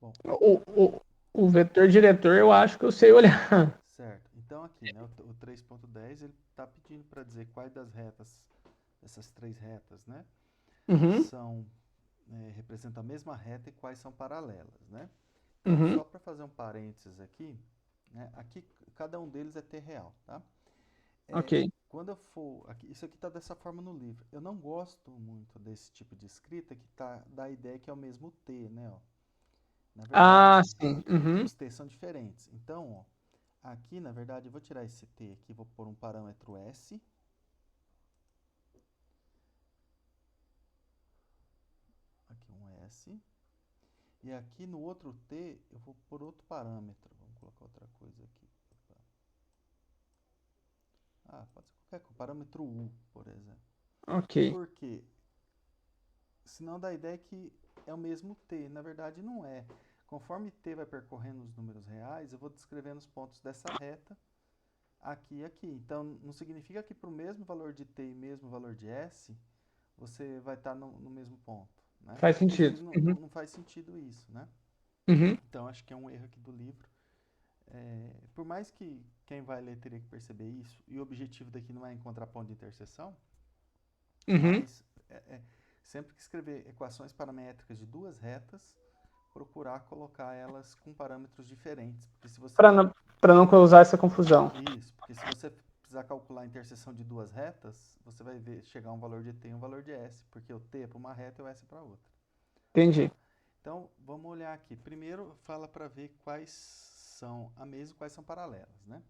Bom, O, o, o vetor diretor eu acho que eu sei olhar. certo. Então aqui, né, o 3.10 ele está pedindo para dizer quais das retas, essas três retas, né, Uhum, são representam a mesma reta e quais são paralelas, né? Então, uhum, só para fazer um parênteses aqui, né, aqui cada um deles é t real, tá? ok. Quando eu for aqui, isso aqui está dessa forma no livro. Eu não gosto muito desse tipo de escrita que tá dá a ideia que é o mesmo t, né? Ó. Na Ah, verdade, sim. Uhum, os t são diferentes. Então, ó, aqui, na verdade, eu vou tirar esse t aqui, vou pôr um parâmetro s, aqui um s, e aqui no outro t eu vou pôr outro parâmetro. Vamos colocar outra coisa aqui. Ah, pode ser qualquer coisa, parâmetro u, por exemplo. ok. Por quê? Senão dá a ideia que é o mesmo t. Na verdade, não é. Conforme t vai percorrendo os números reais, eu vou descrevendo os pontos dessa reta aqui e aqui. Então, não significa que para o mesmo valor de t e mesmo valor de s, você vai estar no mesmo ponto, né? Faz Porque sentido. Uhum, não faz sentido isso, né? uhum, Então, acho que é um erro aqui do livro. Por mais que quem vai ler teria que perceber isso, e o objetivo daqui não é encontrar ponto de interseção, uhum. mas sempre que escrever equações paramétricas de duas retas, procurar colocar elas com parâmetros diferentes, porque se você Para não causar essa confusão. isso, porque se você precisar calcular a interseção de duas retas, você vai ver chegar a um valor de t e um valor de s, porque o t é para uma reta e o s é para outra, Entendi. tá? Então, vamos olhar aqui. Primeiro, fala para ver quais são a mesma e quais são paralelas, né?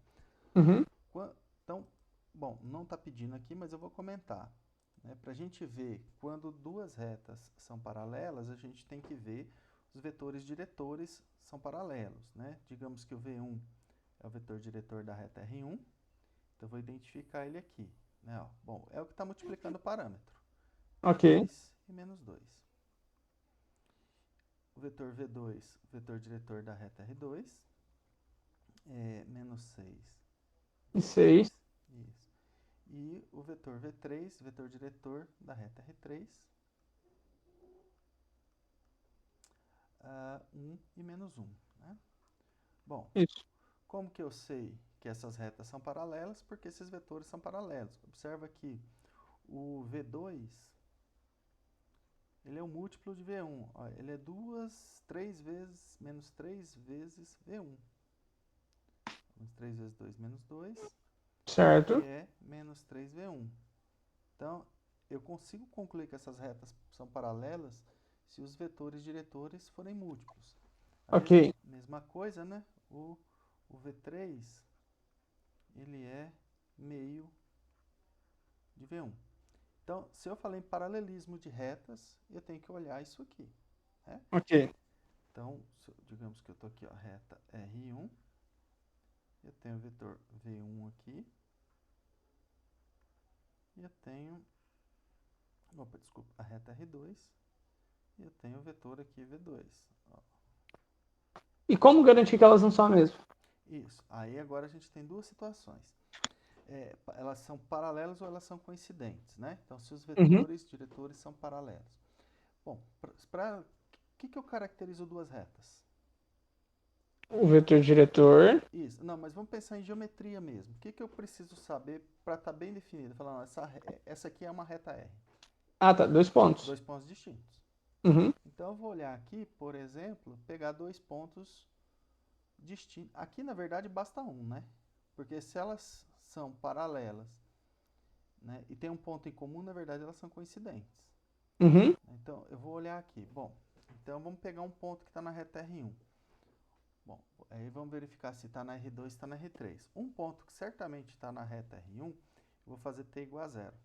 Uhum, Então, bom, não está pedindo aqui, mas eu vou comentar. Né? Para a gente ver quando duas retas são paralelas, a gente tem que ver os vetores diretores são paralelos. Né? Digamos que o V1 é o vetor diretor da reta R1, então eu vou identificar ele aqui. Né? Ó, bom, é o que está multiplicando o parâmetro. ok. 2 e menos 2. O vetor V2, vetor diretor da reta R2, é menos 6 E e 6. 6. Isso. E o vetor V3, vetor diretor da reta R3, 1 e menos 1. Né? Bom, Isso. como que eu sei que essas retas são paralelas? Porque esses vetores são paralelos. Observa que o V2 ele é o múltiplo de V1. Ó, ele é 3 vezes, menos 3 vezes V1. Menos 3 vezes 2 menos 2, que Certo. é menos 3V1. Então, eu consigo concluir que essas retas são paralelas se os vetores diretores forem múltiplos. A Ok. mesma coisa, né? O V3, ele é meio de V1. Então, se eu falei em paralelismo de retas, eu tenho que olhar isso aqui. Né? Ok. Então, digamos que eu estou aqui, ó, reta R1, eu tenho o vetor V1 aqui, e eu tenho, opa, desculpa, a reta R2, e eu tenho o vetor aqui V2. Ó. E como garantir que elas não são a mesma? Isso. Aí agora a gente tem duas situações. Elas são paralelas ou elas são coincidentes, né? Então, se os Uhum. vetores diretores são paralelos. Bom, o que eu caracterizo duas retas? O vetor diretor. Isso. Não, mas vamos pensar em geometria mesmo. O que eu preciso saber para estar bem definido? Falando, essa aqui é uma reta R. Ah, tá. Dois pontos. Dois pontos distintos. Uhum. Então, eu vou olhar aqui, por exemplo, pegar dois pontos distintos. Aqui, na verdade, basta um, né? Porque se elas são paralelas, né, e tem um ponto em comum, na verdade, elas são coincidentes. Uhum. Então, eu vou olhar aqui. Bom, então vamos pegar um ponto que está na reta R1. Bom, aí vamos verificar se está na R2 e está na R3. Um ponto que certamente está na reta R1, eu vou fazer t igual a zero.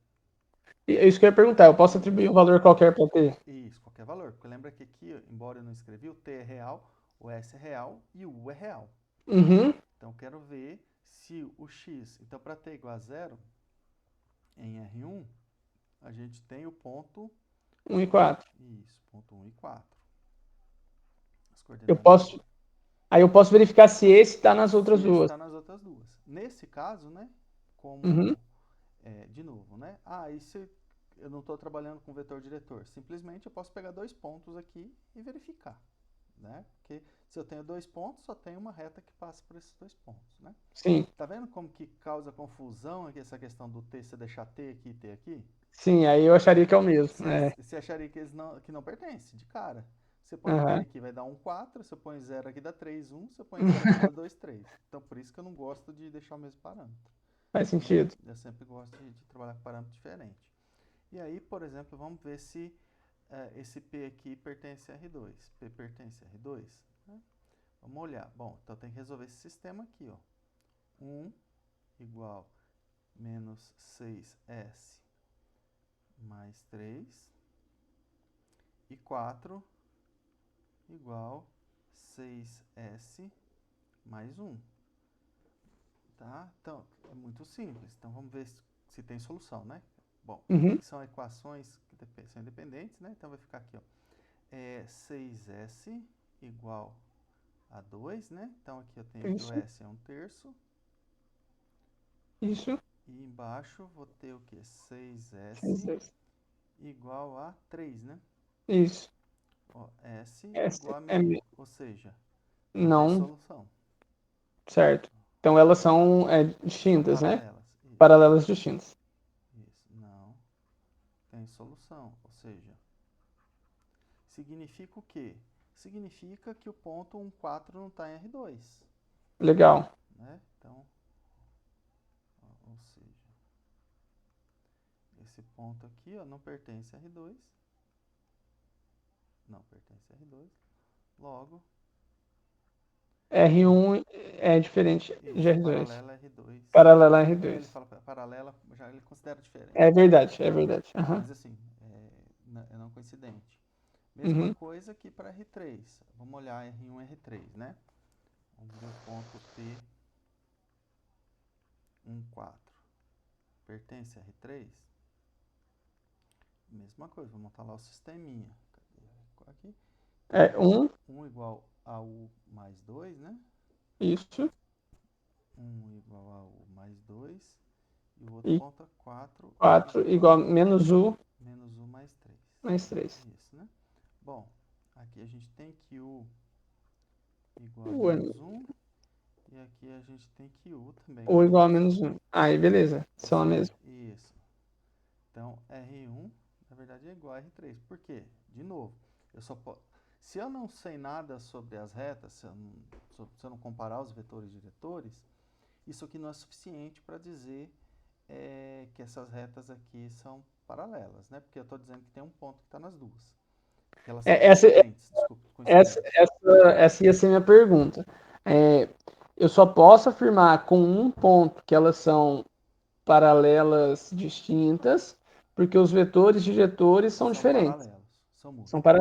E é isso que eu ia perguntar. Eu posso atribuir Isso, um valor qualquer para T? isso, qualquer valor. Porque lembra que aqui, embora eu não escrevi, o t é real, o s é real e o u é real. Uhum. Então, eu quero ver se o x... Então, para t igual a zero, em R1, a gente tem o ponto 1 e 1, 4. isso, ponto 1 e 4. As Eu coordenadas posso. aqui. Aí eu posso verificar se esse está nas Se outras esse duas. está nas outras duas. Nesse caso, né, Uhum. como, de novo, né, e se eu não estou trabalhando com vetor diretor? Simplesmente eu posso pegar dois pontos aqui e verificar. né? Porque se eu tenho 2 pontos, só tem uma reta que passa por esses 2 pontos, né? Sim, Tá vendo como que causa confusão aqui essa questão do T, você deixar T aqui e T aqui? sim, aí eu acharia que é o mesmo. É. Você acharia que não pertence, de cara. Você põe o T Aham. aqui, vai dar um 4, você põe 0 aqui, dá 3 1, você põe 0 aqui, dá 2 3. Então, por isso que eu não gosto de deixar o mesmo parâmetro, Faz né? sentido. Eu sempre gosto de trabalhar com parâmetro diferente. E aí, por exemplo, vamos ver se esse P aqui pertence a R2. P pertence a R2, né? Vamos olhar. Bom, então tem que resolver esse sistema aqui, ó. 1 igual menos 6S mais 3 e 4 igual 6S mais 1. Tá? Então, é muito simples. Então, vamos ver se tem solução, né? Bom, Uhum. são equações que são independentes, né? Então, vai ficar aqui, ó. 6S igual a 2, né? Então, aqui eu tenho que o Isso, S é 1/3. isso, E embaixo vou ter o que? 6S isso, igual a 3, né? isso. Ó, S Essa igual a é meio, ou seja, não tem não, solução. certo. Então elas são São distintas, né? paralelas. Isso, Paralelas distintas. isso. Não tem solução. Ou seja, significa o quê? Significa que o ponto 1, 4 não está em R2. Legal. Né? Então, ou seja, esse ponto aqui ó, não pertence a R2. Não pertence a R2. Logo, R1 é diferente de isso, R2. paralela a R2. Paralela a Quando ele R2. fala paralela, já ele considera É diferente. verdade, é verdade. Aham. Mas assim, é não coincidente. Mesma Uhum. coisa que para R3. Vamos olhar R1 e R3, né? Vamos ver o ponto P 1, 4. Pertence a R3? Mesma coisa, vou montar lá o sisteminha. Aqui. Então, É 1, 1 igual a U mais 2, né? isso. 1 igual a U mais 2. E o outro E ponto é 4 4 igual igual a menos U menos U mais 3. mais 3. Isso, né? Bom, aqui a gente tem que U igual a U, menos 1. E aqui a gente tem que U também igual U a igual a menos 1. menos 1. Aí, beleza. Ou São a seja, mesma. isso. Então, R1, na verdade, é igual a R3. Por quê? De novo, eu só posso... Se eu não sei nada sobre as retas, se eu não comparar os vetores diretores, isso aqui não é suficiente para dizer que essas retas aqui são paralelas, né? Porque eu estou dizendo que tem um ponto que está nas duas. Que elas são É, Essa, coincidentes, desculpa, essa, coincidentes. essa ia ser minha pergunta. É, eu só posso afirmar com um ponto que elas são paralelas distintas, porque os vetores diretores são São diferentes. paralelos, são São, múltiplos. para...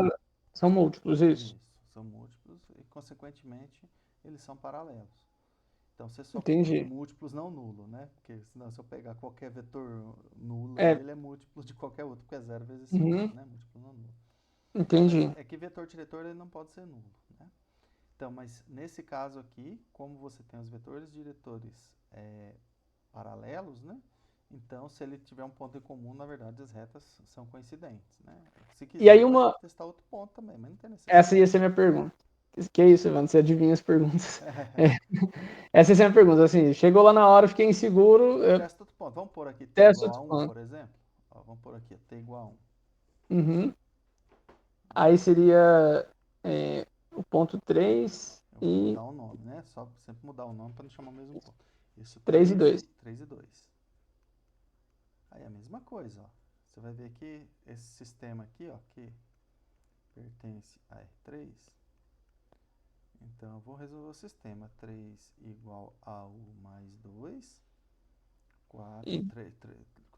são múltiplos, isso. Isso, são múltiplos e, consequentemente, eles são paralelos. Então, você só Entendi. múltiplos não nulo, né? Porque senão se eu pegar qualquer vetor nulo aí, É, ele é múltiplo de qualquer outro, porque é 0 vezes 5, uhum, né? Múltiplo não nulo. Mas entendi. é que vetor diretor ele não pode ser nulo, né? Então, mas nesse caso aqui, como você tem os vetores diretores paralelos, né? Então, se ele tiver um ponto em comum, na verdade as retas são coincidentes, né? Se E quiser, aí pode uma, testar outro ponto também, mas não tem essa ia necessidade. ser minha pergunta. Que isso, Evandro? Você adivinha as perguntas. É, essa ia ser a minha pergunta. Assim, chegou lá na hora, fiquei inseguro, eu Testa outro ponto. Vamos pôr aqui t testo igual a outro 1, ponto. por exemplo. Ó, vamos pôr aqui t igual a 1. Uhum. Né? Aí seria o ponto 3 Eu vou e mudar o nome, né? Só sempre mudar o nome para não chamar o mesmo ponto. Isso 3 e 2. 3 e 2. Aí a mesma coisa, ó. Você vai ver que esse sistema aqui, ó, que pertence a R3. Então eu vou resolver o sistema. 3 igual a U mais 2. 4, E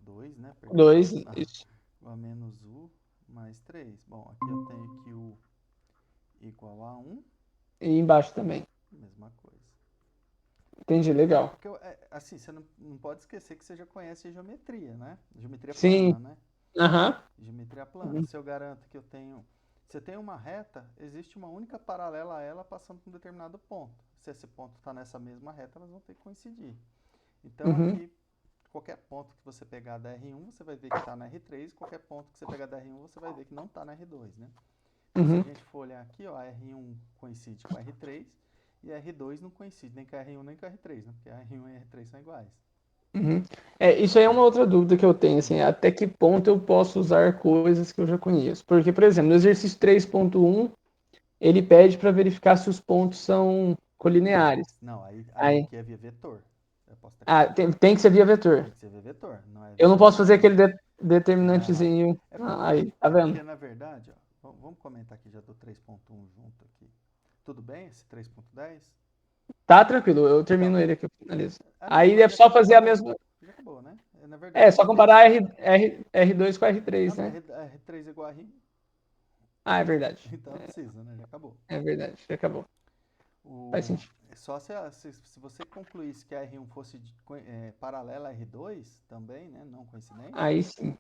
2, né? Perdão. 2, isso. Igual a menos U mais 3. Bom, aqui eu tenho que U igual a 1. E embaixo também. Mesma coisa. Entendi, legal. Porque, assim, você não pode esquecer que você já conhece geometria, né? Geometria Sim. plana, né? Aham. Geometria plana. Uhum. Se eu garanto que eu tenho... Se eu tenho uma reta, existe uma única paralela a ela passando por um determinado ponto. Se esse ponto está nessa mesma reta, elas vão ter que coincidir. Então, Uhum. aqui, qualquer ponto que você pegar da R1, você vai ver que está na R3. Qualquer ponto que você pegar da R1, você vai ver que não está na R2, né? Se a gente for olhar aqui, ó, a R1 coincide com a R3 e a R2 não coincide nem com a R1 nem com a R3, né? Porque a R1 e a R3 são iguais. Isso aí é uma outra dúvida que eu tenho, assim, até que ponto eu posso usar coisas que eu já conheço. Porque, por exemplo, no exercício 3.1, ele pede para verificar se os pontos são colineares. Não, aí Aí, aqui é via vetor. Eu posso ter tem que ser via vetor. Tem que ser via vetor, não é Eu não via posso fazer linear. aquele determinantezinho. Aí, tá vendo? porque, na verdade, ó, vamos comentar aqui já do 3.1 junto aqui. Tudo bem esse 3.10? Tá tranquilo, eu termino Então, ele aqui, eu finalizo. não, Aí é já só fazer a acabou. mesma. Já acabou, né? Na É, verdade, só não tem que comparar ser. R2 com R3, Não, né? R3 é igual a R1, É verdade. então não precisa, né? Já acabou. É verdade, já acabou. Faz sentido. Só se você concluísse que a R1 fosse paralela a R2 também, né? Não coincidente. Aí sim.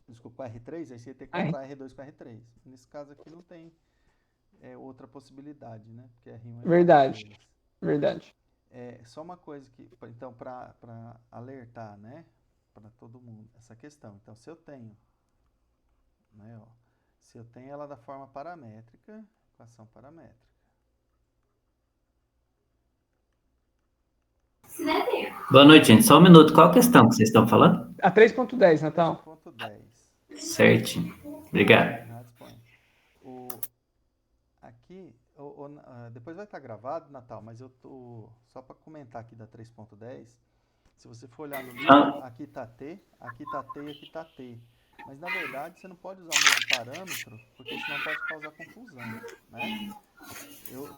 Desculpa, a R3, aí você ia ter que Aí, comparar R2 com R3. Nesse caso aqui não tem outra possibilidade, né? Porque R1 é igual a R verdade, deles. verdade. Só uma coisa que, então, para alertar, né? Para todo mundo, essa questão. Então, se eu tenho, né? Ó, se eu tenho ela da forma paramétrica, equação paramétrica. Boa noite, gente. Só um minuto. Qual a questão que vocês estão falando? A 3.10, Natal. 3.10. Certinho. Obrigado. Disponha. Aqui, depois vai estar gravado, Natal, mas eu tô só para comentar aqui da 3.10. Se você for olhar no livro, aqui está T, aqui está T e aqui está T. Mas na verdade você não pode usar o mesmo parâmetro, porque senão pode causar confusão, né? Eu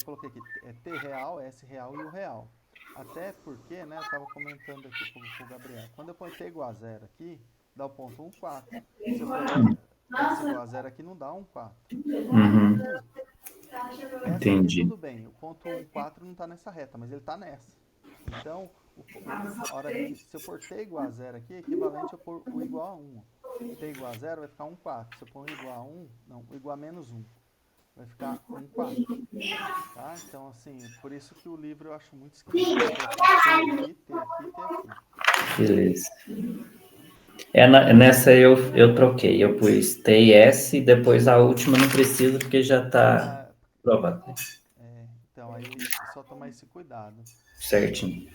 coloquei aqui T real, S real e o real. Até porque, né, eu estava comentando aqui com o Gabriel, quando eu ponho T igual a 0 aqui, dá o ponto 1, 4. Se eu for S igual a 0 aqui, não dá 1, 4. Essa aqui tudo bem, o ponto 1, 4 não está nessa reta, mas ele está nessa. Então, se eu pôr T igual a 0 aqui, é equivalente a pôr o igual a 1. T igual a 0 vai ficar 1, 4. Se eu pôr o igual a 1, não, o igual a menos 1. Vai ficar 1, 4. Tá? Então, assim, por isso que o livro eu acho muito esquisito. T aqui, T aqui, T aqui. Beleza. Nessa eu troquei. Eu pus T e S, e depois a última não precisa, porque já está provado. Então, aí só tomar esse cuidado. Certinho.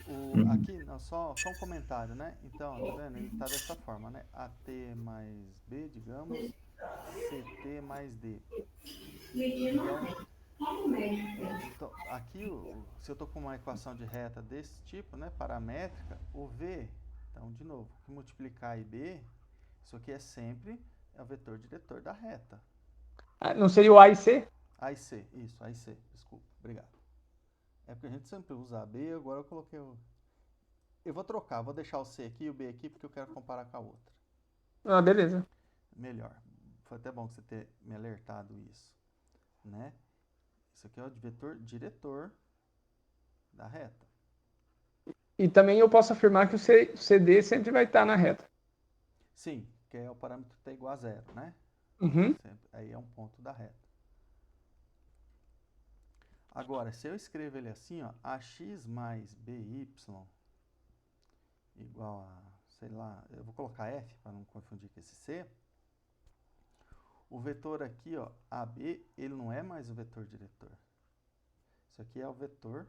Aqui, não, só um comentário, né? Então, tá vendo? Ele tá dessa forma, né? AT mais B, digamos, CT mais D. Então, aqui, se eu tô com uma equação de reta desse tipo, né? Paramétrica, o V, então, de novo, que multiplicar A e B, isso aqui sempre é o vetor diretor da reta. Não seria o A e C? A e C, isso, A e C, desculpa, obrigado. É porque a gente sempre usa a B, agora eu coloquei o... Eu vou trocar, vou deixar o C aqui e o B aqui, porque eu quero comparar com a outra. Beleza. Melhor. Foi até bom você ter me alertado isso, né? Isso aqui é o vetor diretor da reta. E também eu posso afirmar que o CD sempre vai estar na reta. Sim, que é o parâmetro T igual a 0, né? Aí é um ponto da reta. Agora, se eu escrevo ele assim, ó, AX mais BY igual a, sei lá, eu vou colocar F para não confundir com esse C. O vetor aqui, ó, AB, ele não é mais o vetor diretor. Isso aqui é o vetor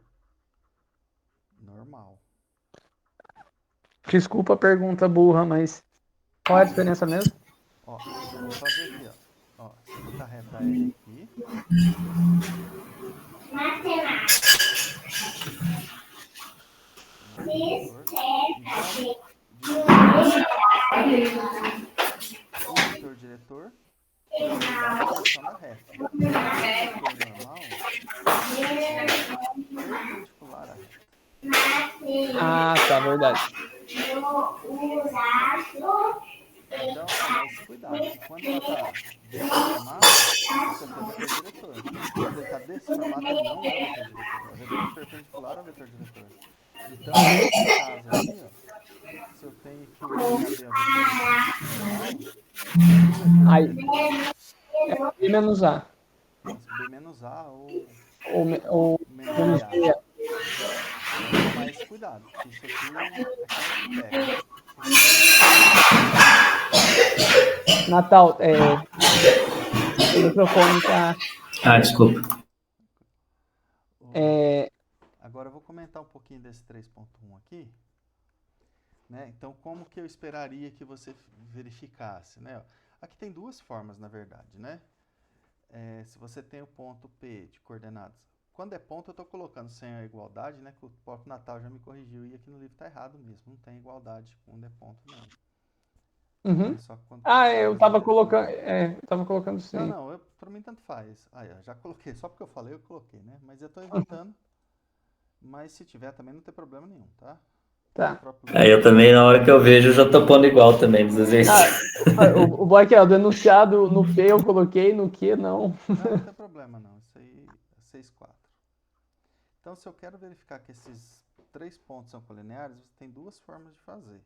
normal. Desculpa a pergunta burra, mas qual é a diferença mesmo? Ó, eu vou fazer aqui, ó. Você botar a reta R aqui. Então, o vetor diretor dá a direção da reta. O vetor normal é perpendicular à reta. Tá, verdade. Então, tomar esse cuidado, que quando ela está desse formato, isso aqui é o vetor diretor. Quando ele está desse formato, ele não é o vetor diretor. É o vetor perpendicular ao vetor diretor. Então, nesse caso aqui, ó, se eu tenho que o B é o vetor normal, aí é B menos A. B menos A ou menos A. Vou tomar esse cuidado, porque isso aqui pega. Natal, seu microfone tá... Ah, desculpa. Agora eu vou comentar um pouquinho desse 3.1 aqui, né? Então, como que eu esperaria que você verificasse, né? Aqui tem duas formas, na verdade, né? Se você tem o ponto P de coordenadas, quando é ponto eu estou colocando sem a igualdade, né? Que o próprio Natal já me corrigiu e aqui no livro está errado mesmo, não tem igualdade quando é ponto não. Uhum. Só quando Eu tava colocando sim. Não, pra mim tanto faz. Aí, já coloquei, só porque eu falei, eu coloquei, né? Mas eu tô evitando. Mas se tiver também não tem problema nenhum, tá? Tá. Aí eu também, na hora que eu vejo, eu já tô pondo igual também, às vezes. O bom é que o enunciado no P eu coloquei, no Q não. Não tem problema não. Isso aí é 6,4. Então, se eu quero verificar que esses 3 pontos são colineares, você tem duas formas de fazer.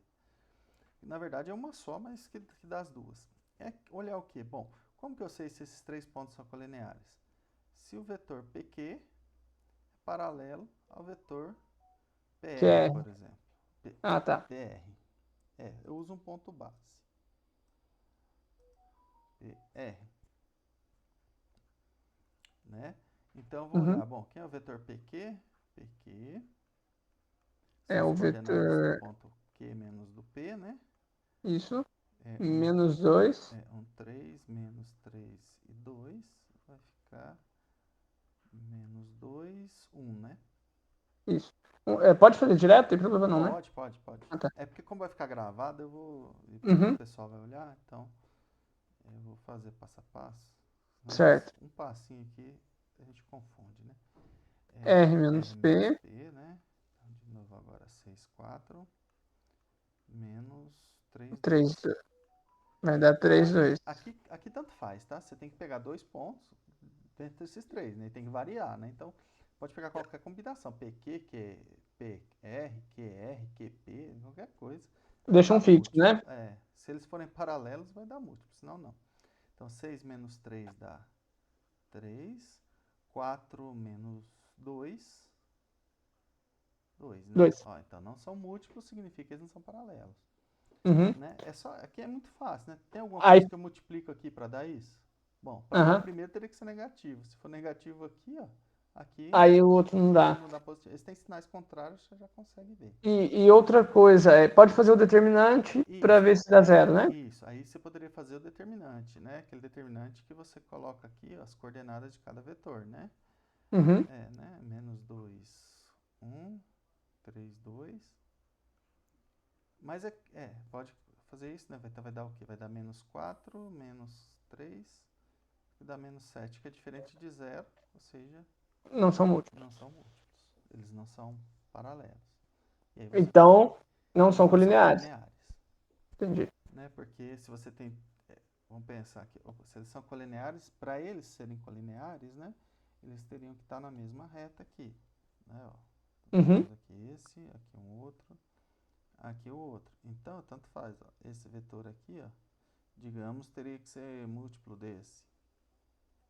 Na verdade é uma só, mas que dá as duas. É olhar o quê? Bom, como que eu sei se esses 3 pontos são colineares? Se o vetor PQ é paralelo ao vetor PR, QR. por exemplo. Tá. PR. Eu uso um ponto base. PR. Né? Então, eu vou olhar. Bom, quem é o vetor PQ? PQ. São É as o coordenadas do vetor... ponto Q menos do P, né? Isso. Um, Menos 2. 3, menos 3 e 2. Vai ficar menos 2, 1, né? Isso. Pode fazer direto? Tem problema não, né? Pode. Tá. É porque como vai ficar gravado, eu vou... O pessoal vai olhar, então eu vou fazer passo a passo. Certo. Um passinho aqui, a gente confunde, né? R menos P. Né? Então, de novo agora 6,4 menos 3,2. 3, vai dar 3, 2. Aqui tanto faz, tá? Você tem que pegar 2 pontos dentro desses 3, né? Tem que variar, né? Então, pode pegar qualquer combinação. PQ, PR, QR, QP, qualquer coisa. Deixa um fixo, múltiplo. né? Se eles forem paralelos, vai dar múltiplo, senão não. Então, 6 menos 3 dá 3. 4 menos 2. 2, né? 2. Então, não são múltiplos, significa que eles não são paralelos. Uhum. Né? Aqui é muito fácil, né? Tem alguma Aí, coisa que eu multiplico aqui para dar isso? Bom, para dar o primeiro teria que ser negativo. Se for negativo aqui, ó, aqui aí o outro não dá. não dá positivo. Eles têm sinais contrários, você já consegue ver. E outra coisa, pode fazer o determinante para ver se dá zero, né? Isso, aí você poderia fazer o determinante, né? Aquele determinante que você coloca aqui, ó, as coordenadas de cada vetor, né? Uhum. Né? Menos 2, 1, 3, 2. Mas pode fazer isso, né? Então vai dar o quê? Vai dar menos 4, menos 3, e dá menos 7, que é diferente de zero, ou seja, Não são múltiplos. não são múltiplos. Eles não são paralelos. E aí Então, não são colineares. Entendi. Né? Porque se você tem... vamos pensar aqui. Se eles são colineares, para eles serem colineares, né? Eles teriam que estar na mesma reta aqui. Né? Ó. Uhum. Aqui esse, aqui um outro, aqui o outro. Então, tanto faz. Ó. Esse vetor aqui, ó, digamos, teria que ser múltiplo desse.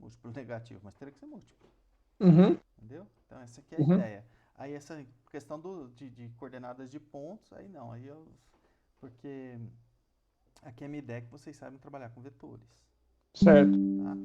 Múltiplo negativo, mas teria que ser múltiplo. Uhum. Entendeu? Então, essa aqui é a ideia. Aí, essa questão de coordenadas de pontos, aí não. Porque aqui é a minha ideia é que vocês saibam trabalhar com vetores. Certo. Tá?